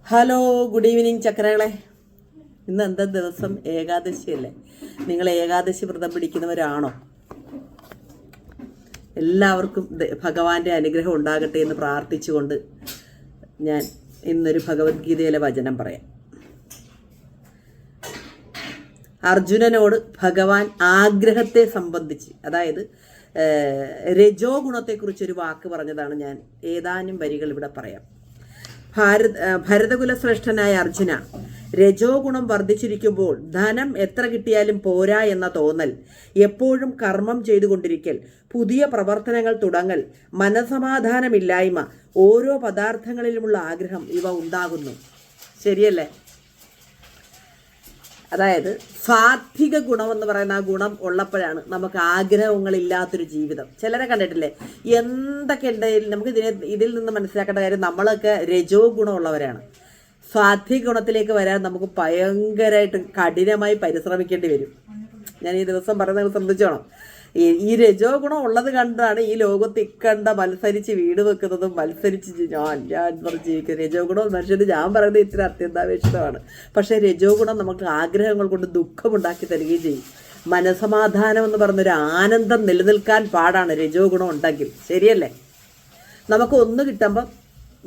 Hello, good evening ചക്രകളെ. ഇന്ന് എന്താ ദിവസം? ഏകാദശിയല്ലേ? നിങ്ങൾ ഏകാദശി വ്രതം പിടിക്കുന്നവരാണോ? എല്ലാവർക്കും ഭഗവാന്റെ അനുഗ്രഹം ഉണ്ടാകട്ടെ എന്ന് പ്രാർത്ഥിച്ചുകൊണ്ട് ഞാൻ ഇന്നൊരു ഭഗവത്ഗീതയിലെ വചനം പറയാം. അർജുനനോട് ഭഗവാൻ ആഗ്രഹത്തെ സംബന്ധിച്ച്, അതായത് രജോ ഗുണത്തെക്കുറിച്ചൊരു വാക്ക് പറഞ്ഞതാണ്. ഞാൻ ഏതാനും വരികൾ ഇവിടെ പറയാം. ഭരതകുല ശ്രേഷ്ഠനായ അർജുന, രജോ ഗുണം വർദ്ധിച്ചിരിക്കുമ്പോൾ ധനം എത്ര കിട്ടിയാലും പോരാ എന്ന തോന്നൽ, എപ്പോഴും കർമ്മം ചെയ്തുകൊണ്ടിരിക്കൽ, പുതിയ പ്രവർത്തനങ്ങൾ തുടങ്ങൽ, മനസമാധാനമില്ലായ്മ, ഓരോ പദാർത്ഥങ്ങളിലുമുള്ള ആഗ്രഹം, ഇവ ഉണ്ടാകുന്നു. ശരിയല്ലേ? അതായത് സാത്വിക ഗുണമെന്ന് പറയുന്ന ആ ഗുണം ഉള്ളപ്പോഴാണ് നമുക്ക് ആഗ്രഹങ്ങളില്ലാത്തൊരു ജീവിതം. ചിലരെ കണ്ടിട്ടില്ലേ, എന്തൊക്കെ ഉണ്ടെങ്കിലും നമുക്ക് ഇതിൽ നിന്ന് മനസ്സിലാക്കേണ്ട കാര്യം, നമ്മളൊക്കെ രജോ ഗുണമുള്ളവരാണ്. സാത്വിക ഗുണത്തിലേക്ക് വരാൻ നമുക്ക് ഭയങ്കരമായിട്ട് കഠിനമായി പരിശ്രമിക്കേണ്ടി വരും. ഞാൻ ഈ ദിവസം പറയുന്നത് ശ്രദ്ധിച്ചോണം. ഈ രജോ ഗുണം ഉള്ളത് കണ്ടാണ് ഈ ലോകത്ത് ഇക്കണ്ട മത്സരിച്ച് വീട് വെക്കുന്നതും മത്സരിച്ച് ഞാൻ പറഞ്ഞ് ജീവിക്കുന്നത്. രജോ ഗുണം മനുഷ്യന് ഞാൻ പറയുന്നത് ഇത്തിരി അത്യന്താപേക്ഷിതമാണ്. പക്ഷേ രജോ ഗുണം നമുക്ക് ആഗ്രഹങ്ങൾ കൊണ്ട് ദുഃഖമുണ്ടാക്കി തരികയും ചെയ്യും. മനസമാധാനം എന്ന് പറഞ്ഞൊരു ആനന്ദം നിലനിൽക്കാൻ പാടാണ് രജോ ഗുണം ഉണ്ടെങ്കിൽ. ശരിയല്ലേ? നമുക്ക് ഒന്ന് കിട്ടുമ്പം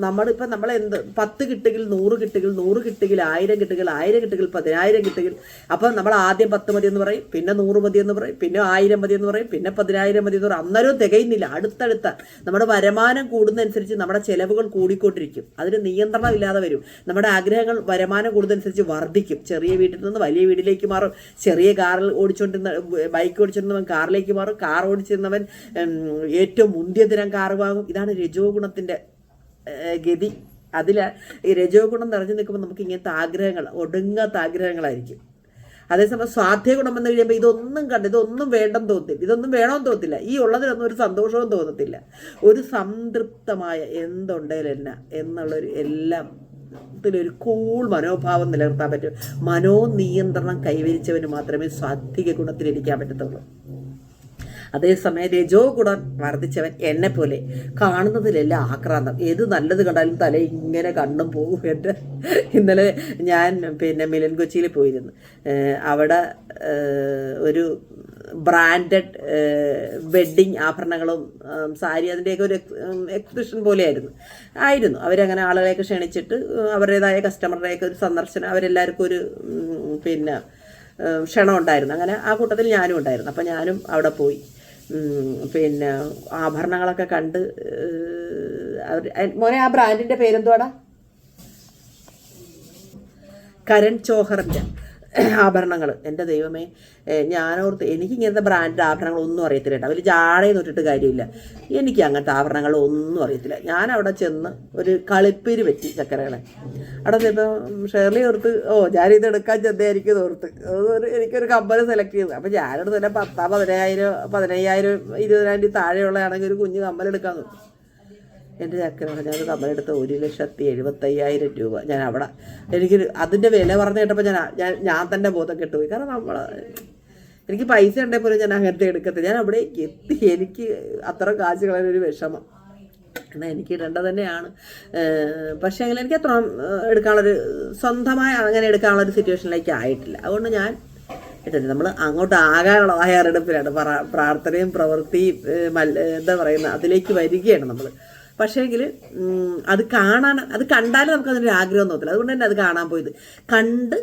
നമ്മളിപ്പോൾ നമ്മളെന്ത് 10 കിട്ടുകിൽ 100 കിട്ടുകിൽ 100 കിട്ടുകിൽ 1000 കിട്ടുകിൽ 1000 കിട്ടുകിൽ 10000 കിട്ടുകിൽ, അപ്പം നമ്മൾ ആദ്യം 10 മതി എന്ന് പറയും, പിന്നെ 100 മതി എന്ന് പറയും, പിന്നെ 1000 മതി എന്ന് പറയും, പിന്നെ 10000 മതി എന്ന് പറയും. അന്നേരവും തികയുന്നില്ല. അടുത്തടുത്ത നമ്മുടെ വരുമാനം കൂടുന്നതനുസരിച്ച് നമ്മുടെ ചിലവുകൾ കൂടിക്കൊണ്ടിരിക്കും. അതിന് നിയന്ത്രണം ഇല്ലാതെ വരും. നമ്മുടെ ആഗ്രഹങ്ങൾ വരുമാനം കൂടുന്നതനുസരിച്ച് വർദ്ധിക്കും. ചെറിയ വീട്ടിൽ നിന്ന് വലിയ വീട്ടിലേക്ക് മാറും. ചെറിയ കാറിൽ ബൈക്ക് ഓടിച്ചിരുന്നവൻ കാറിലേക്ക് മാറും. കാർ ഓടിച്ചിരുന്നവൻ ഏറ്റവും മുന്തിയ ദിനം കാർ വാങ്ങും. ഇതാണ് രജോ ഗുണത്തിൻ്റെ ഗതി. അതിൽ ഈ രജോ ഗുണം നിറഞ്ഞു നിൽക്കുമ്പോൾ നമുക്ക് ഇങ്ങനത്തെ ആഗ്രഹങ്ങൾ, ഒടുങ്ങാത്ത ആഗ്രഹങ്ങളായിരിക്കും. അതേസമയം സ്വാധ്യ ഗുണം എന്ന് കഴിയുമ്പോൾ ഇതൊന്നും വേണ്ടെന്ന് തോന്നത്തില്ല, ഇതൊന്നും വേണമെന്ന് തോന്നത്തില്ല, ഈ ഉള്ളതിലൊന്നും ഒരു സന്തോഷവും തോന്നത്തില്ല. ഒരു സംതൃപ്തമായ എന്തുണ്ടേലല്ല എന്നുള്ളൊരു എല്ലാം ൊരു കൂൾ മനോഭാവം നിലനിർത്താൻ പറ്റും. മനോനിയന്ത്രണം കൈവരിച്ചവന് മാത്രമേ സ്വാത്വിക ഗുണത്തിലിരിക്കാൻ പറ്റത്തുള്ളൂ. അതേസമയം രജോ ഗുണം വർദ്ധിച്ചവൻ എന്നെ പോലെ കാണുന്നതിലെല്ലാം ആക്രാന്തം. ഏത് നല്ലത് കണ്ടാലും തല ഇങ്ങനെ കണ്ണും പോകും. എൻ്റെ ഇന്നലെ ഞാൻ മിലൻ കൊച്ചിയിൽ പോയിരുന്നു. അവിടെ ഒരു ബ്രാൻഡഡ് വെഡ്ഡിങ് ആഭരണങ്ങളും സാരി, അതിൻ്റെയൊക്കെ ഒരു എക്സിബിഷൻ പോലെയായിരുന്നു. അവരങ്ങനെ ആളുകളെയൊക്കെ ക്ഷണിച്ചിട്ട് അവരുടേതായ കസ്റ്റമറുടെയൊക്കെ ഒരു സന്ദർശനം, അവരെല്ലാവർക്കും ഒരു ക്ഷണം ഉണ്ടായിരുന്നു. അങ്ങനെ ആ കൂട്ടത്തിൽ ഞാനും ഉണ്ടായിരുന്നു. അപ്പം ഞാനും അവിടെ പോയി. ആഭരണങ്ങളൊക്കെ കണ്ട്, മോനെ ആ ബ്രാൻഡിൻ്റെ പേരെന്തുവാടാ? കരൺ ചോഹറിൻ്റെ ആഭരണങ്ങൾ. എൻ്റെ ദൈവമേ, ഞാനോർത്ത് എനിക്ക് ഇങ്ങനത്തെ ബ്രാൻഡ് ആഭരണങ്ങളൊന്നും അറിയത്തില്ല കേട്ടോ. അവർ ജാടയിൽ തൊട്ടിട്ട് കാര്യമില്ല. എനിക്ക് അങ്ങനത്തെ ആഭരണങ്ങളൊന്നും അറിയത്തില്ല. ഞാൻ അവിടെ ചെന്ന് ഒരു കളിപ്പീര് പറ്റി ചക്കരകളെ. അവിടെ ചെന്നപ്പോൾ ഷേർലി ഓർത്ത്, ഞാനിത് എടുക്കാൻ ചെന്നായിരിക്കും ഓർത്ത് എനിക്കൊരു കമ്പനി സെലക്ട് ചെയ്തു. അപ്പോൾ ഞാനോട് തന്നെ 10,000, 15,000, 20,000 താഴെയുള്ളതാണെങ്കിൽ ഒരു കുഞ്ഞ് കമ്പലെടുക്കാൻ നോക്കും. എൻ്റെ ചക്കര ഞാനൊരു കമ്പലെടുത്ത് 1,70,75,000 രൂപ. ഞാൻ അവിടെ അതിൻ്റെ വില പറഞ്ഞു കേട്ടപ്പോൾ ഞാൻ തന്നെ ബോധം കെട്ടുപോയി. കാരണം എനിക്ക് പൈസ ഉണ്ടെങ്കിൽ പോലും ഞാൻ അങ്ങനത്തെ എടുക്കത്തില്ല. ഞാൻ അവിടെ എത്തി. എനിക്ക് അത്ര കാശ് കളയാനൊരു വിഷമം. എന്നാൽ എനിക്ക് ഇടേണ്ടത് തന്നെയാണ്. പക്ഷേ എങ്കിലും എനിക്ക് അത്ര എടുക്കാനുള്ളൊരു സ്വന്തമായി അങ്ങനെ എടുക്കാനുള്ളൊരു സിറ്റുവേഷനിലേക്ക് ആയിട്ടില്ല. അതുകൊണ്ട് ഞാൻ ഇട്ടില്ല. നമ്മൾ അങ്ങോട്ട് ആകാനുള്ള തയ്യാറെടുപ്പിലാണ്. പ്രാർത്ഥനയും പ്രവൃത്തിയും എന്താ പറയുന്നത്, അതിലേക്ക് വരികയാണ് നമ്മൾ. പക്ഷേങ്കിൽ അത് കണ്ടാലും നമുക്കതിനൊരു ആഗ്രഹം തോന്നില്ല. അതുകൊണ്ട് തന്നെ അത് കാണാൻ പോയത്. കണ്ട്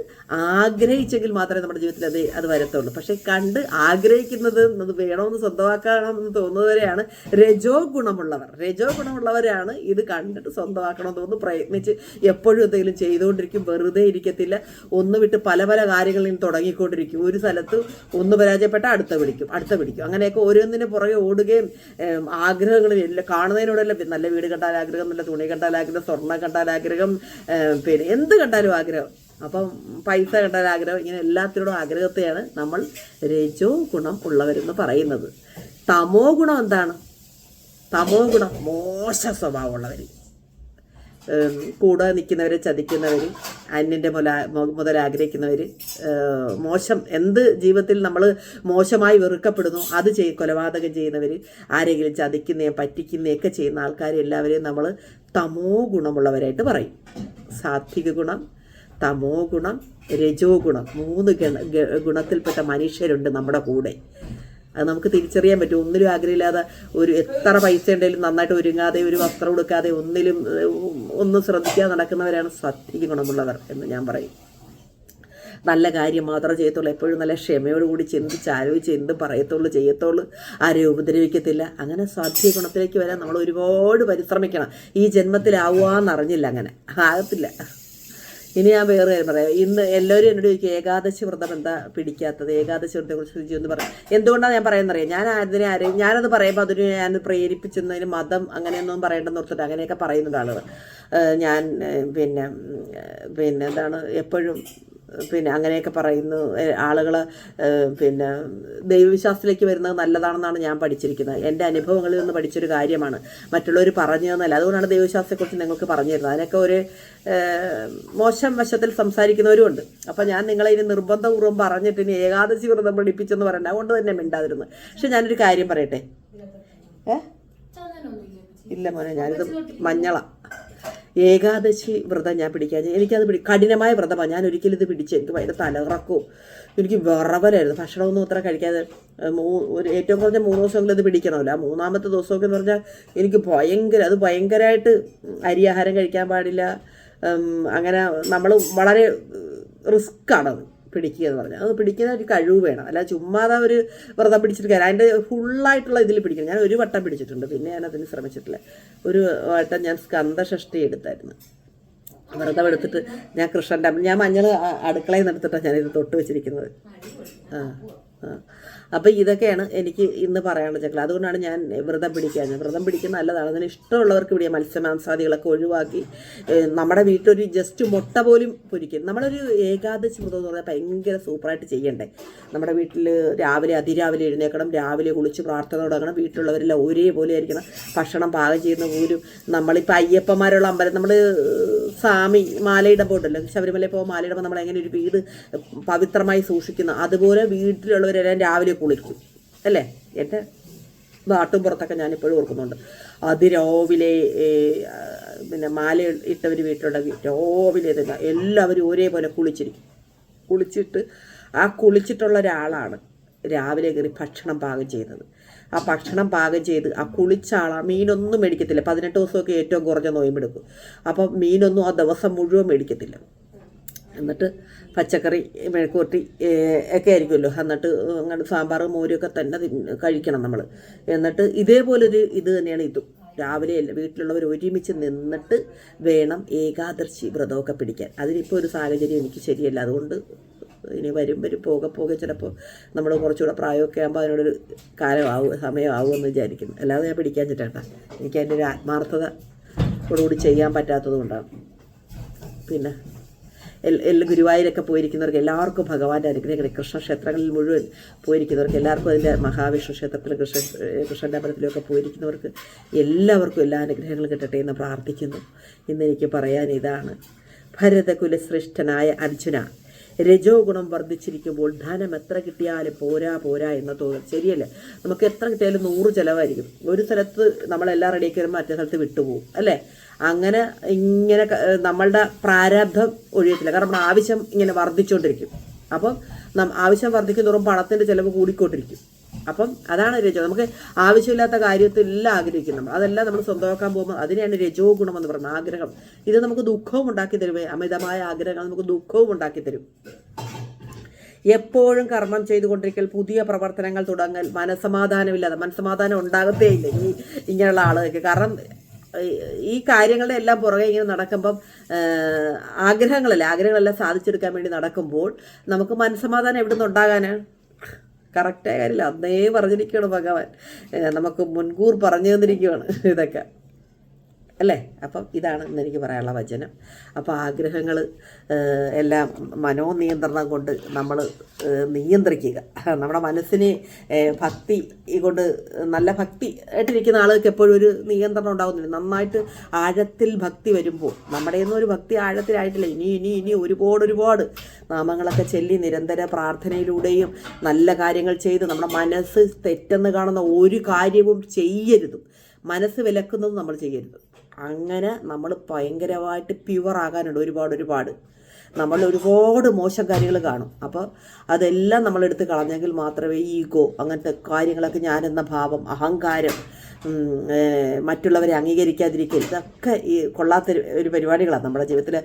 ആഗ്രഹിച്ചെങ്കിൽ മാത്രമേ നമ്മുടെ ജീവിതത്തിൽ അത് വരത്തുള്ളൂ. പക്ഷേ കണ്ട് ആഗ്രഹിക്കുന്നത് അത് വേണമെന്ന് സ്വന്തമാക്കണമെന്ന് തോന്നുന്നവരെയാണ് രജോ ഗുണമുള്ളവരാണ് ഇത് കണ്ടിട്ട് സ്വന്തമാക്കണമെന്ന് തോന്നുന്നു പ്രയത്നിച്ച് എപ്പോഴും എന്തെങ്കിലും ചെയ്തുകൊണ്ടിരിക്കും. വെറുതെ ഇരിക്കത്തില്ല. ഒന്ന് വിട്ട് പല പല കാര്യങ്ങളിൽ തുടങ്ങിക്കൊണ്ടിരിക്കും. ഒരു സ്ഥലത്ത് ഒന്ന് പരാജയപ്പെട്ട അടുത്ത പിടിക്കും. അങ്ങനെയൊക്കെ ഓരോന്നിന് പുറകെ ഓടുകയും ആഗ്രഹങ്ങളിൽ എല്ലാം കാണുന്നതിനോടെല്ലാം, നല്ല വീട് കണ്ടാൽ ആഗ്രഹം, നല്ല തുണി കണ്ടാൽ ആഗ്രഹം, സ്വർണ്ണം കണ്ടാൽ ആഗ്രഹം, എന്ത് കണ്ടാലും ആഗ്രഹം, അപ്പം പൈസ കണ്ടാൽ ആഗ്രഹം, ഇങ്ങനെ എല്ലാത്തിനോടും ആഗ്രഹത്തെയാണ് നമ്മൾ രജോ ഗുണം ഉള്ളവരെന്ന് പറയുന്നത്. തമോ ഗുണം എന്താണ്? തമോ ഗുണം മോശ സ്വഭാവമുള്ളവർ, കൂടെ നിൽക്കുന്നവർ, ചതിക്കുന്നവർ, അന്യൻ്റെ മുതൽ ആഗ്രഹിക്കുന്നവർ, മോശം എന്ത് ജീവിതത്തിൽ നമ്മൾ മോശമായി വെറുക്കപ്പെടുന്നു അത് കൊലപാതകം ചെയ്യുന്നവർ, ആരെങ്കിലും ചതിക്കുന്നതും പറ്റിക്കുന്നതൊക്കെ ചെയ്യുന്ന ആൾക്കാർ എല്ലാവരെയും നമ്മൾ തമോ ഗുണമുള്ളവരായിട്ട് പറയും. സാത്വിക ഗുണം, തമോ ഗുണം, രജോ ഗുണം, 3 ഗുണത്തിൽപ്പെട്ട മനുഷ്യരുണ്ട് നമ്മുടെ കൂടെ. അത് നമുക്ക് തിരിച്ചറിയാൻ പറ്റും. ഒന്നിലും ആഗ്രഹമില്ലാതെ എത്ര പൈസ ഉണ്ടെങ്കിലും നന്നായിട്ട് ഒരുങ്ങാതെ, ഒരു വസ്ത്രം കൊടുക്കാതെ, ഒന്നും ശ്രദ്ധിക്കാതെ നടക്കുന്നവരാണ് സാത്വിക ഗുണമുള്ളവർ എന്ന് ഞാൻ പറയും. നല്ല കാര്യം മാത്രമേ ചെയ്യത്തുള്ളൂ, എപ്പോഴും നല്ല ക്ഷമയോടുകൂടി ചിന്തിച്ച് ആലോചിച്ച് എന്ത് പറയത്തുള്ളൂ ചെയ്യത്തുള്ളൂ, ആരെയും ഉപദ്രവിക്കത്തില്ല. അങ്ങനെ സാത്വിക ഗുണത്തിലേക്ക് വരാൻ നമ്മൾ ഒരുപാട് പരിശ്രമിക്കണം. ഈ ജന്മത്തിലാവുകയെന്നറിഞ്ഞില്ല, അങ്ങനെ ആകത്തില്ല. ഇനി ഞാൻ വേറെ കാര്യം പറയാം. ഇന്ന് എല്ലാവരും എന്നോട് ചോദിക്കും ഏകാദശി വ്രതം എന്താ പിടിക്കാത്തത്, ഏകാദശി വ്രതത്തെക്കുറിച്ച് രുചി എന്ന് പറയാം. എന്തുകൊണ്ടാണ് ഞാൻ പറയുന്നറിയാം, ഞാനത് പറയുമ്പോൾ അതിന് ഞാൻ പ്രേരിപ്പിച്ചതിന് മതം അങ്ങനെയൊന്നും പറയേണ്ടെന്ന് ഓർത്തിട്ട് അങ്ങനെയൊക്കെ പറയുന്നുണ്ട് ആളുകൾ. ഞാൻ പിന്നെ എന്താണ് എപ്പോഴും അങ്ങനെയൊക്കെ പറയുന്നു ആളുകൾ. ദൈവവിശ്വാസത്തിലേക്ക് വരുന്നത് നല്ലതാണെന്നാണ് ഞാൻ പഠിച്ചിരിക്കുന്നത്. എൻ്റെ അനുഭവങ്ങളിൽ നിന്ന് പഠിച്ചൊരു കാര്യമാണ്, മറ്റുള്ളവർ പറഞ്ഞു തന്നല്ല. അതുകൊണ്ടാണ് ദൈവവിശ്വാസത്തെക്കുറിച്ച് നിങ്ങൾക്ക് പറഞ്ഞു തരുന്നത്. അതിനൊക്കെ ഒരു മോശം വശത്തിൽ സംസാരിക്കുന്നവരും ഉണ്ട്. അപ്പോൾ ഞാൻ നിങ്ങളെ ഇനി നിർബന്ധപൂർവ്വം പറഞ്ഞിട്ട് ഇനി ഏകാദശി വ്രതം പഠിപ്പിച്ചെന്ന് പറയണ്ട, അതുകൊണ്ട് തന്നെ മിണ്ടാതിരുന്നു. പക്ഷെ ഞാനൊരു കാര്യം പറയട്ടെ. ഇല്ല മോനെ, ഞാനിത് മഞ്ഞളാ. ഏകാദശി വ്രതം ഞാൻ പിടിക്കാൻ, എനിക്കത് കഠിനമായ വ്രതമാണ്. ഞാൻ ഒരിക്കലും ഇത് പിടിച്ച് എനിക്ക് ഭയങ്കര തലകറക്കവും എനിക്ക് വിറവലായിരുന്നു. ഭക്ഷണമൊന്നും അത്ര കഴിക്കാതെ ഏറ്റവും കുറഞ്ഞ 3 ദിവസമെങ്കിലും ഇത് പിടിക്കണമല്ലോ. ആ 3ാമത്തെ ദിവസമൊക്കെ എന്ന് പറഞ്ഞാൽ എനിക്ക് ഭയങ്കരമായിട്ട് അരിയാഹാരം കഴിക്കാൻ പാടില്ല. അങ്ങനെ നമ്മൾ വളരെ റിസ്ക്കാണത് പിടിക്കുക എന്ന് പറഞ്ഞാൽ. അത് പിടിക്കുന്ന ഒരു കഴിവ് വേണം, അല്ല ചുമ്മാതെ ഒരു വ്രതം പിടിച്ചിട്ട് അതിൻ്റെ ഫുള്ളായിട്ടുള്ള ഇതിൽ പിടിക്കണം. ഞാൻ ഒരു വട്ടം പിടിച്ചിട്ടുണ്ട്, പിന്നെ ഞാൻ അതിന് ശ്രമിച്ചിട്ടില്ല. ഒരു വട്ടം ഞാൻ സ്കന്ദഷഷ്ടി എടുത്തായിരുന്നു. വ്രതം എടുത്തിട്ട് ഞാൻ മഞ്ഞൾ അടുക്കളയിൽ നിന്ന് എടുത്തിട്ടാണ് ഞാനിത് തൊട്ട് വെച്ചിരിക്കുന്നത്. അപ്പോൾ ഇതൊക്കെയാണ് എനിക്ക് ഇന്ന് പറയാനുള്ള ചക്ര. അതുകൊണ്ടാണ് ഞാൻ വ്രതം പിടിക്കാഞ്ഞത്. വ്രതം പിടിക്കുന്ന നല്ലതാണ്, അതിന് ഇഷ്ടമുള്ളവർക്ക് പിടിക്കുക. മത്സ്യമാംസാദികളൊക്കെ ഒഴിവാക്കി നമ്മുടെ വീട്ടിലൊരു ജസ്റ്റ് മുട്ട പോലും പൊരിക്കും. നമ്മളൊരു ഏകാദശി വ്രതം എന്ന് പറഞ്ഞാൽ ഭയങ്കര സൂപ്പറായിട്ട് ചെയ്യണ്ടേ. നമ്മുടെ വീട്ടിൽ അതിരാവിലെ എഴുന്നേക്കണം, രാവിലെ കുളിച്ച് പ്രാർത്ഥന തുടങ്ങണം, വീട്ടിലുള്ളവരെല്ലാം ഒരേപോലെ ആയിരിക്കണം, ഭക്ഷണം പാകം ചെയ്യുന്ന പോലും. നമ്മളിപ്പോൾ അയ്യപ്പന്മാരുള്ള അമ്പലം നമ്മൾ മാലയിടുമ്പോൾ ഉണ്ടല്ലോ, ശബരിമലയിൽ പോകുമ്പോൾ മാലയിടുമ്പോൾ നമ്മൾ എങ്ങനെ ഒരു വീട് പവിത്രമായി സൂക്ഷിക്കുന്നു, അതുപോലെ വീട്ടിലുള്ളവരെല്ലാം രാവിലെ കുളിക്കും അല്ലേ. എൻ്റെ നാട്ടുംപുറത്തൊക്കെ ഞാനിപ്പോഴും ഓർക്കുന്നുണ്ട്. അതിരാവിലെ മാല ഇട്ടവർ വീട്ടിലുണ്ടെങ്കിൽ രാവിലെ തന്നെ എല്ലാവരും ഒരേപോലെ കുളിച്ചിട്ട് കുളിച്ചിട്ടുള്ള ഒരാളാണ് രാവിലെ കയറി ഭക്ഷണം പാകം ചെയ്യുന്നത്. ആ ഭക്ഷണം പാകം ചെയ്ത് ആ കുളിച്ച ആളാണ്. മീനൊന്നും മേടിക്കത്തില്ല. 18 ദിവസമൊക്കെ ഏറ്റവും കുറഞ്ഞ നോയമ്പെടുക്കും. അപ്പം മീനൊന്നും ആ ദിവസം മുഴുവൻ മേടിക്കത്തില്ല. എന്നിട്ട് പച്ചക്കറി മെഴുക്കുവരട്ടി ഒക്കെ ആയിരിക്കുമല്ലോ. എന്നിട്ട് അങ്ങനെ സാമ്പാർ മോരൊക്കെ തന്നെ കഴിക്കണം നമ്മൾ. എന്നിട്ട് ഇതേപോലൊരു ഇത് തന്നെയാണ് ഇതും. രാവിലെ വീട്ടിലുള്ളവർ ഒരുമിച്ച് നിന്നിട്ട് വേണം ഏകാദശി വ്രതമൊക്കെ പിടിക്കാൻ. അതിനിപ്പോൾ ഒരു സാഹചര്യം എനിക്ക് ശരിയല്ല. അതുകൊണ്ട് ഇനി വരും പോകെ ചിലപ്പോൾ നമ്മൾ കുറച്ചുകൂടെ പ്രായമൊക്കെ ആകുമ്പോൾ അതിനോടൊരു സമയമാവുമെന്ന് വിചാരിക്കുന്നു. അല്ലാതെ ഞാൻ പിടിക്കാൻ ചിട്ടാ, എനിക്ക് അതിൻ്റെ ഒരു ആത്മാർത്ഥതയോടുകൂടി ചെയ്യാൻ പറ്റാത്തത് കൊണ്ടാണ്. പിന്നെ ഗുരുവായൂരൊക്കെ പോയിരിക്കുന്നവർക്ക് എല്ലാവർക്കും ഭഗവാന്റെ അനുഗ്രഹം. കൃഷ്ണക്ഷേത്രങ്ങളിൽ മുഴുവൻ പോയിരിക്കുന്നവർക്ക് എല്ലാവർക്കും, അതിൻ്റെ മഹാവിഷ്ണു ക്ഷേത്രത്തിലും കൃഷ്ണൻ്റെ അമ്പലത്തിലൊക്കെ പോയിരിക്കുന്നവർക്ക് എല്ലാവർക്കും എല്ലാ അനുഗ്രഹങ്ങളും കിട്ടട്ടെ എന്ന് പ്രാർത്ഥിക്കുന്നു. ഇന്നെനിക്ക് പറയാൻ ഇതാണ്. ഭരതകുലശ്രേഷ്ഠനായ അർജുന, രജോ ഗുണം വർദ്ധിച്ചിരിക്കുമ്പോൾ ധനം എത്ര കിട്ടിയാലും പോരാ എന്ന തോന്നൽ ശരിയല്ലേ. നമുക്ക് എത്ര കിട്ടിയാലും 100 ചിലവായിരിക്കും. ഒരു സ്ഥലത്ത് നമ്മളെല്ലാം റെഡിയാക്കി വരുമ്പോൾ മറ്റേ സ്ഥലത്ത് വിട്ടുപോകും അല്ലേ. അങ്ങനെ ഇങ്ങനെ നമ്മളുടെ പ്രാരാബ്ധം ഒഴിയത്തില്ല. കാരണം നമ്മുടെ ആവശ്യം ഇങ്ങനെ വർദ്ധിച്ചുകൊണ്ടിരിക്കും. അപ്പം ആവശ്യം വർദ്ധിക്കുന്നതോറും പണത്തിൻ്റെ ചിലവ് കൂടിക്കൊണ്ടിരിക്കും. അപ്പം അതാണ് രജോ. നമുക്ക് ആവശ്യമില്ലാത്ത കാര്യത്തിലെല്ലാം ആഗ്രഹിക്കും നമ്മൾ. അതെല്ലാം നമ്മൾ സ്വന്തമാക്കാൻ പോകുമ്പോൾ അതിനെയാണ് രജോ ഗുണം എന്ന് പറയുന്നത്. ആഗ്രഹം ഇത് നമുക്ക് ദുഃഖവും ഉണ്ടാക്കി തരും. അമിതമായ ആഗ്രഹങ്ങൾ നമുക്ക് ദുഃഖവും ഉണ്ടാക്കി തരും. എപ്പോഴും കർമ്മം ചെയ്തുകൊണ്ടിരിക്കൽ, പുതിയ പ്രവർത്തനങ്ങൾ തുടങ്ങൽ, മനസ്സമാധാനം ഉണ്ടാകത്തേയില്ല ഇങ്ങനെയുള്ള ആളുകൾക്ക്. കാരണം ഈ കാര്യങ്ങളുടെ എല്ലാം പുറകെ ഇങ്ങനെ നടക്കുമ്പം ആഗ്രഹങ്ങളെല്ലാം സാധിച്ചെടുക്കാൻ വേണ്ടി നടക്കുമ്പോൾ നമുക്ക് മനസ്സമാധാനം എവിടെ നിന്ന് ഉണ്ടാകാനാണ്? കറക്റ്റായ കാര്യമില്ല. അന്നേ പറഞ്ഞിരിക്കുകയാണ് ഭഗവാൻ, നമുക്ക് മുൻകൂർ പറഞ്ഞു തന്നിരിക്കുകയാണ് ഇതൊക്കെ അല്ലേ. അപ്പം ഇതാണ് ഇന്നെനിക്ക് പറയാനുള്ള വചനം. അപ്പോൾ ആഗ്രഹങ്ങൾ എല്ലാം മനോനിയന്ത്രണം കൊണ്ട് നമ്മൾ നിയന്ത്രിക്കുക. നമ്മുടെ മനസ്സിനെ ഭക്തി കൊണ്ട് നല്ല ഭക്തി ആയിട്ടിരിക്കുന്ന ആളുകൾക്ക് എപ്പോഴും ഒരു നിയന്ത്രണം ഉണ്ടാകുന്നില്ല. നന്നായിട്ട് ആഴത്തിൽ ഭക്തി വരുമ്പോൾ, നമ്മുടെ ഒന്നും ഒരു ഭക്തി ആഴത്തിലായിട്ടില്ല. ഇനി ഒരുപാട് നാമങ്ങളൊക്കെ ചൊല്ലി നിരന്തര പ്രാർത്ഥനയിലൂടെയും നല്ല കാര്യങ്ങൾ ചെയ്ത് നമ്മുടെ മനസ്സ് തെറ്റെന്ന് കാണുന്ന ഒരു കാര്യവും ചെയ്യരുത്. മനസ്സ് വിലക്കുന്നത് നമ്മൾ ചെയ്യരുത്. അങ്ങനെ നമ്മൾ ഭയങ്കരമായിട്ട് പ്യുവറാകാനുണ്ട്. ഒരുപാട് നമ്മൾ ഒരുപാട് മോശം കാര്യങ്ങൾ കാണും. അപ്പോൾ അതെല്ലാം നമ്മളെടുത്ത് കളഞ്ഞെങ്കിൽ മാത്രമേ ഈഗോ, അങ്ങനത്തെ കാര്യങ്ങളൊക്കെ, ഞാനെന്ന ഭാവം, അഹങ്കാരം, മറ്റുള്ളവരെ അംഗീകരിക്കാതിരിക്കുക, ഇതൊക്കെ ഈ കൊള്ളാത്ത ഒരു പരിപാടികളാണ് നമ്മുടെ ജീവിതത്തിലെ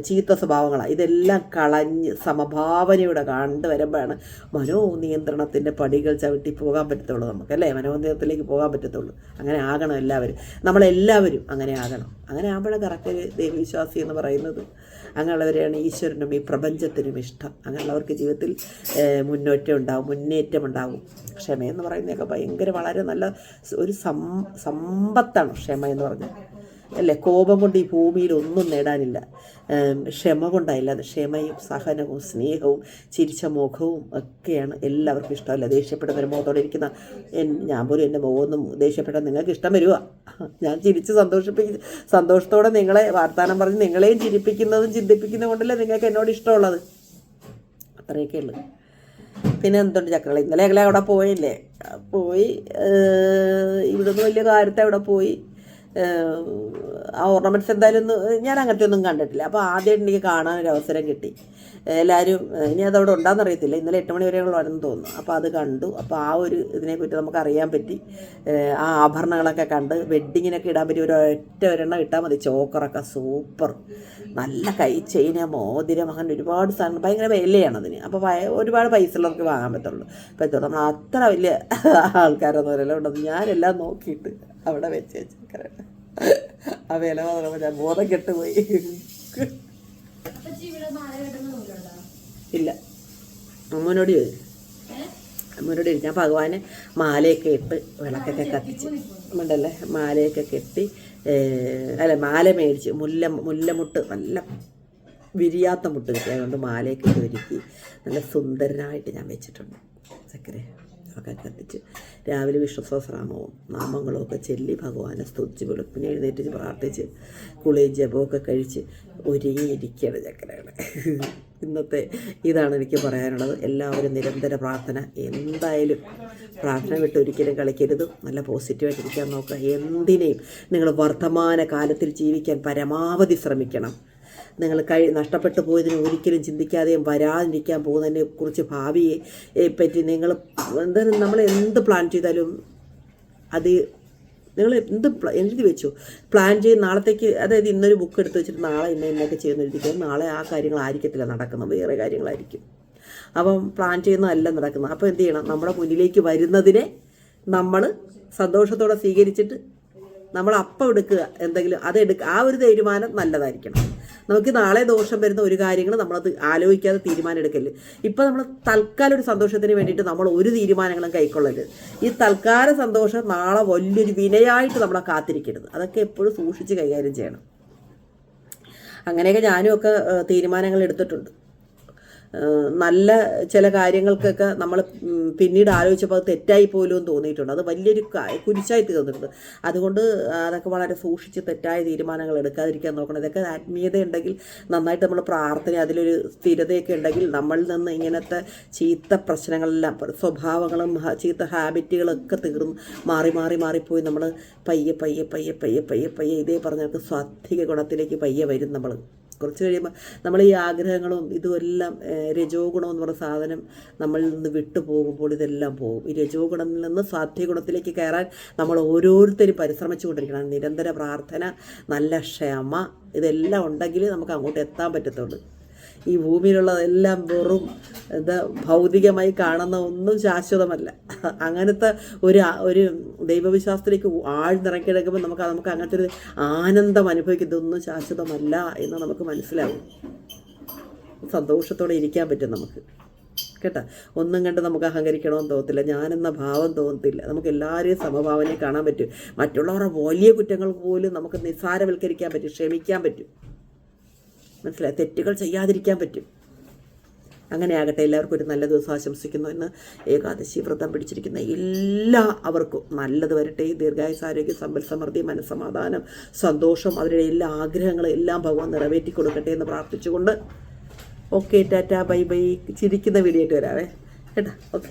ചീത്ത സ്വഭാവങ്ങളാണ്. ഇതെല്ലാം കളഞ്ഞ് സമഭാവനയുടെ കണ്ടുവരുമ്പോഴാണ് മനോനിയന്ത്രണത്തിൻ്റെ പടികൾ ചവിട്ടി പോകാൻ പറ്റത്തുള്ളൂ നമുക്കല്ലേ, മനോനിയന്ത്രണത്തിലേക്ക് പോകാൻ പറ്റത്തുള്ളൂ. അങ്ങനെ ആകണം എല്ലാവരും, നമ്മളെല്ലാവരും അങ്ങനെ ആകണം. അങ്ങനെ ആകുമ്പോഴാണ് കറക്റ്റ് ദൈവവിശ്വാസി എന്ന് പറയുന്നത്. അങ്ങനെയുള്ളവരെയാണ് ഈശ്വരനും ഈ പ്രപഞ്ചത്തിനും ഇഷ്ടം. അങ്ങനെയുള്ളവർക്ക് ജീവിതത്തിൽ മുന്നേറ്റം ഉണ്ടാകും. ക്ഷമയെന്ന് പറയുന്നതൊക്കെ ഭയങ്കര വളരെ നല്ല ഒരു സമ്പത്താണ് ക്ഷമ എന്ന് പറഞ്ഞാൽ, അല്ലേ? കോപം കൊണ്ട് ഈ ഭൂമിയിൽ ഒന്നും നേടാനില്ല, ക്ഷമ കൊണ്ടായില്ല. അത് ക്ഷമയും സഹനവും സ്നേഹവും ചിരിച്ച മുഖവും ഒക്കെയാണ് എല്ലാവർക്കും ഇഷ്ടമല്ല. ദേഷ്യപ്പെടുന്ന ഒരു മുഖത്തോടെ ഇരിക്കുന്ന ഞാൻ പോലും എൻ്റെ മുഖമൊന്നും ദേഷ്യപ്പെട്ടാൽ നിങ്ങൾക്ക് ഇഷ്ടം വരുക. ഞാൻ ചിരിച്ച് സന്തോഷത്തോടെ നിങ്ങളെ വർത്താനം പറഞ്ഞ് നിങ്ങളെയും ചിരിപ്പിക്കുന്നതും ചിന്തിപ്പിക്കുന്നതും കൊണ്ടല്ലേ നിങ്ങൾക്ക് എന്നോട് ഇഷ്ടമുള്ളത്. അത്രയൊക്കെ ഉള്ളു. പിന്നെ എന്തുണ്ട് ചക്രകൾ, ഇന്നലെ ഞങ്ങളെ അവിടെ പോയില്ലേ, ഇവിടുന്ന് വലിയ കാര്യത്തെ അവിടെ പോയി. ആ ഓർണമെൻറ്റ്സ് എന്തായാലും ഞാൻ അങ്ങനത്തെ ഒന്നും കണ്ടിട്ടില്ല. അപ്പോൾ ആദ്യമായിട്ട് എനിക്ക് കാണാനൊരു അവസരം കിട്ടി. എല്ലാവരും ഇനി അതവിടെ ഉണ്ടാകുന്നറിയത്തില്ല, ഇന്നലെ 8 മണി വരെ ഉള്ളതെന്ന് തോന്നുന്നു. അപ്പോൾ അത് കണ്ടു. അപ്പോൾ ആ ഒരു ഇതിനെപ്പറ്റി നമുക്ക് അറിയാൻ പറ്റി. ആ ആഭരണങ്ങളൊക്കെ കണ്ട് വെഡ്ഡിങ്ങിനൊക്കെ ഇടാൻ പറ്റി ഒരെണ്ണം ഇട്ടാൽ മതി. ചോക്കറൊക്കെ സൂപ്പർ, നല്ല കൈ ചെയിന്, മോതിരം, അങ്ങനെ ഒരുപാട് സാധനങ്ങൾ. ഭയങ്കര വിലയാണ് അതിന്. അപ്പോൾ ഒരുപാട് പൈസ ഉള്ളവർക്ക് വാങ്ങാൻ പറ്റുള്ളൂ. നമ്മൾ അത്ര വലിയ ആൾക്കാരൊന്നും വരല്ല ഉണ്ടെന്ന് ഞാനെല്ലാം നോക്കിയിട്ട് അവിടെ വെച്ചേക്കാരാണ്. ആ വില പറഞ്ഞപ്പോൾ ഞാൻ ബോധം കെട്ടുപോയി. ഇല്ല, അമ്മൂനോട് ചോദിച്ചു. ഞാൻ ഭഗവാന് മാലയൊക്കെ ഇട്ട് വിളക്കൊക്കെ കത്തിച്ച് ഉണ്ടല്ലേ, മാലയൊക്കെ കെട്ടി, അല്ല മാല മേടിച്ച് മുല്ലമുട്ട്, നല്ല വിരിയാത്ത മുട്ട് കിട്ടി. അതുകൊണ്ട് മാലയൊക്കെ ഇട്ട് ഒരുക്കി നല്ല സുന്ദരനായിട്ട് ഞാൻ വെച്ചിട്ടുണ്ട്. ചക്കര ഒക്കെ കത്തിച്ച് രാവിലെ വിഷ്ണു സഹസ്രനാമവും നാമങ്ങളും ഒക്കെ ചൊല്ലി ഭഗവാനെ സ്തുതിച്ച് വെളുപ്പിനെ എഴുന്നേറ്റ് പ്രാർത്ഥിച്ച് കുളിയും ജപമൊക്കെ കഴിച്ച് ഒരുങ്ങിയിരിക്കുകയാണ് ചക്കരകൾ. ഇന്നത്തെ ഇതാണ് എനിക്ക് പറയാനുള്ളത്. എല്ലാവരും നിരന്തര പ്രാർത്ഥന, എന്തായാലും പ്രാർത്ഥന വിട്ട് ഒരിക്കലും കളിക്കരുത്. നല്ല പോസിറ്റീവായിട്ടിരിക്കാൻ നോക്കുക. എന്തിനേയും നിങ്ങൾ വർത്തമാന കാലത്തിൽ ജീവിക്കാൻ പരമാവധി ശ്രമിക്കണം. നിങ്ങൾ നഷ്ടപ്പെട്ടു പോയതിന് ഒരിക്കലും ചിന്തിക്കാതെയും വരാതിരിക്കാൻ പോകുന്നതിനെ കുറിച്ച് ഭാവിയെ പറ്റി നമ്മൾ എന്ത് പ്ലാൻ ചെയ്താലും അത് നിങ്ങൾ എഴുതി വെച്ചു, പ്ലാൻ ചെയ്ത് നാളത്തേക്ക്. അതായത് ഇന്നൊരു ബുക്ക് എടുത്ത് വെച്ചിട്ട് നാളെ ഇന്നൊക്കെ ചെയ്യുന്ന എഴുതിക്കുക. നാളെ ആ കാര്യങ്ങളായിരിക്കത്തില്ല നടക്കുന്നത്, വേറെ കാര്യങ്ങളായിരിക്കും. അപ്പം പ്ലാൻ ചെയ്യുന്നതല്ല നടക്കുന്നത്. അപ്പോൾ എന്ത് ചെയ്യണം? നമ്മുടെ മുന്നിലേക്ക് വരുന്നതിനെ നമ്മൾ സന്തോഷത്തോടെ സ്വീകരിച്ചിട്ട് നമ്മൾ അപ്പം എടുക്കുക, എന്തെങ്കിലും ആ ഒരു തീരുമാനം നല്ലതായിരിക്കണം. നമുക്ക് നാളെ ദോഷം വരുന്ന ഒരു കാര്യങ്ങൾ നമ്മളത് ആലോചിക്കാതെ തീരുമാനം എടുക്കല്. ഇപ്പം നമ്മൾ തൽക്കാലം ഒരു സന്തോഷത്തിന് വേണ്ടിയിട്ട് നമ്മൾ ഒരു തീരുമാനങ്ങളും കൈക്കൊള്ളരുത്. ഈ തൽക്കാല സന്തോഷം നാളെ വലിയൊരു വിനയായിട്ട് നമ്മളെ കാത്തിരിക്കരുത്. അതൊക്കെ എപ്പോഴും സൂക്ഷിച്ച് കൈകാര്യം ചെയ്യണം. അങ്ങനെയൊക്കെ ഞാനും ഒക്കെ തീരുമാനങ്ങൾ എടുത്തിട്ടുണ്ട്. നല്ല ചില കാര്യങ്ങൾക്കൊക്കെ നമ്മൾ പിന്നീട് ആലോചിച്ചപ്പോൾ അത് തെറ്റായി പോലും എന്ന് തോന്നിയിട്ടുണ്ട്. അത് വലിയൊരു കുരിശായി തീർന്നിട്ടുണ്ട്. അതുകൊണ്ട് അതൊക്കെ വളരെ സൂക്ഷിച്ച് തെറ്റായ തീരുമാനങ്ങൾ എടുക്കാതിരിക്കാൻ നോക്കണം. ഇതൊക്കെ ആത്മീയത ഉണ്ടെങ്കിൽ, നന്നായിട്ട് നമ്മൾ പ്രാർത്ഥന, അതിലൊരു സ്ഥിരതയൊക്കെ ഉണ്ടെങ്കിൽ നമ്മളിൽ നിന്ന് ഇങ്ങനത്തെ ചീത്ത പ്രശ്നങ്ങളെല്ലാം, സ്വഭാവങ്ങളും ചീത്ത ഹാബിറ്റുകളൊക്കെ മാറിപ്പോയി നമ്മൾ പയ്യെ ഇതേ പറഞ്ഞാൽ സ്വാത്വിക ഗുണത്തിലേക്ക് പയ്യെ വരും. നമ്മൾ കുറച്ച് കഴിയുമ്പോൾ നമ്മൾ ഈ ആഗ്രഹങ്ങളും ഇതുമെല്ലാം രജോ ഗുണം എന്ന് പറയുന്ന സാധനം നമ്മളിൽ നിന്ന് വിട്ടു പോകുമ്പോൾ ഇതെല്ലാം പോകും. ഈ രജോ ഗുണത്തിൽ നിന്ന് സാത്വിക ഗുണത്തിലേക്ക് കയറാൻ നമ്മൾ ഓരോരുത്തരും പരിശ്രമിച്ചുകൊണ്ടിരിക്കണം. നിരന്തര പ്രാർത്ഥന, നല്ല ക്ഷമ, ഇതെല്ലാം ഉണ്ടെങ്കിൽ നമുക്ക് അങ്ങോട്ട് എത്താൻ പറ്റത്തുള്ളൂ. ഈ ഭൂമിയിലുള്ളതെല്ലാം വെറും ഭൗതികമായി കാണുന്ന ഒന്നും ശാശ്വതമല്ല. അങ്ങനത്തെ ഒരു ദൈവവിശ്വാസത്തിലേക്ക് ആഴ്ന്നിറക്കിയെടുക്കുമ്പോൾ നമുക്ക് അങ്ങനത്തെ ഒരു ആനന്ദം അനുഭവിക്കുന്നതൊന്നും ശാശ്വതമല്ല എന്ന് നമുക്ക് മനസ്സിലാവും. സന്തോഷത്തോടെ ഇരിക്കാൻ പറ്റും നമുക്ക്, കേട്ടോ. ഒന്നും കണ്ട് നമുക്ക് അഹങ്കരിക്കണമെന്ന് തോന്നത്തില്ല, ഞാനെന്ന ഭാവം തോന്നത്തില്ല. നമുക്ക് എല്ലാവരെയും സമഭാവനയെ കാണാൻ പറ്റും. മറ്റുള്ളവരുടെ വലിയ കുറ്റങ്ങൾ പോലും നമുക്ക് നിസ്സാരവൽക്കരിക്കാൻ പറ്റും, ക്ഷമിക്കാൻ പറ്റും. മനസ്സിലായി, തെറ്റുകൾ ചെയ്യാതിരിക്കാൻ പറ്റും. അങ്ങനെ ആകട്ടെ. എല്ലാവർക്കും ഒരു നല്ല ദിവസം ആശംസിക്കുന്നു. ഇന്ന് ഏകാദശി വ്രതം പിടിച്ചിരിക്കുന്ന എല്ലാവർക്കും നല്ലത് വരട്ടെ. ദീർഘായുസ്, ആരോഗ്യം, സമ്പൽ സമൃദ്ധി, മനസ്സമാധാനം, സന്തോഷം, അവരുടെ എല്ലാ ആഗ്രഹങ്ങളും എല്ലാം ഭഗവാൻ നിറവേറ്റി കൊടുക്കട്ടെ എന്ന് പ്രാർത്ഥിച്ചുകൊണ്ട് ഓക്കെ, ടാറ്റ, ബൈ ബൈ. ചിരിക്കുന്ന വീഡിയോ ആയിട്ട് വരാവേ, കേട്ടോ. ഓക്കെ.